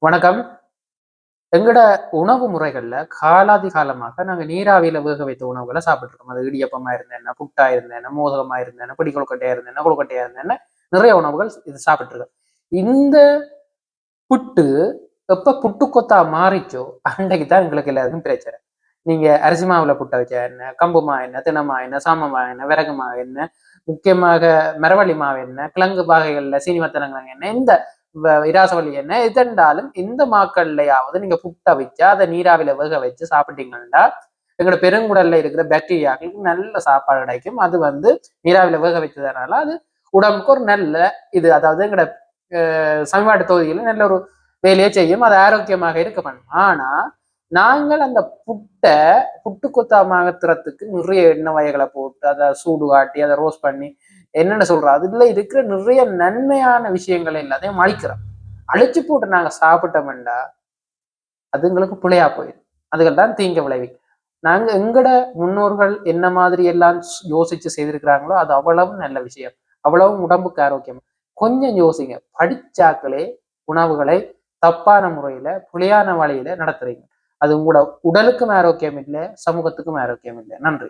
வணக்கம். எங்கட உணவு முறைகள்ல காலாதி காலமாக நாங்க நீராவியில வேக வைத்த உணவுகளை சாப்பிட்டுருக்கோம். அது இடியப்பமா இருந்தேன்னா, புட்டா இருந்தேன்னா, மோதகமா இருந்தேன்னா, பிடி கொழுக்கட்டையா இருந்தேன்னா, கொழுக்கட்டையா இருந்தேன்னா, நிறைய உணவுகள் இது சாப்பிட்டுருக்கோம். இந்த புட்டு எப்ப புட்டு கொத்தா மாறிச்சோ அன்றைக்கு தான் எங்களுக்கு எல்லாருக்கும் பிரச்சனை. நீங்க அரிசி மாவுல புட்ட வச்சா என்ன, கம்பு மா என்ன, தினமா என்ன, சாம என்ன, விறகு மா என்ன, முக்கியமாக மரவள்ளி மாவு என்ன, கிழங்கு வகைகள்ல சீனிவத்தனங்க என்ன, இந்த இராசவள்ளி என்ன எதென்றாலும் இந்த மாக்கள்லையாவது நீங்க புட்ட வச்சு அதை நீராவில வேக வச்சு சாப்பிட்டீங்கன்னா எங்களோட பெருங்குடல்ல இருக்கிற பாக்டீரியாக்களுக்கு நல்ல சாப்பாடு கிடைக்கும். அது நீராவில வேக வச்சதுனால அது உடம்புக்கு ஒரு நல்ல இது, அதாவது எங்களோட சமன்பாட்டு தொகுதியில நல்ல ஒரு வேலையை செய்யும். அது ஆரோக்கியமாக இருக்க பண்ணும். ஆனா நாங்கள் அந்த புட்டு கொத்தா மாத்திரத்துக்கு நிறைய எண்ணெய் வகைகளை போட்டு அதை சூடு காட்டி அதை ரோஸ்ட் பண்ணி என்னென்ன சொல்றோம் அதுல இருக்கிற நிறைய நன்மையான விஷயங்கள் எல்லாத்தையும் அழிக்கிறோம். அழிச்சு போட்டு நாங்க சாப்பிட்டோம்டா அதுங்களுக்கு பிழையா போயிடும். அதுகள் தான் தீங்க விளைவிக்கும். நாங்க எங்கட முன்னோர்கள் என்ன மாதிரி எல்லாம் யோசிச்சு செய்திருக்கிறாங்களோ அது அவ்வளவு நல்ல விஷயம், அவ்வளவு உடம்புக்கு ஆரோக்கியம். கொஞ்சம் யோசிங்க. படிச்சாக்களே உணவுகளை தப்பான முறையில புலியான வழியில நடத்துறீங்க. அது உங்களோட உடலுக்கும் ஆரோக்கியம் இல்லை, சமூகத்துக்கும் ஆரோக்கியம் இல்லை. நன்றி.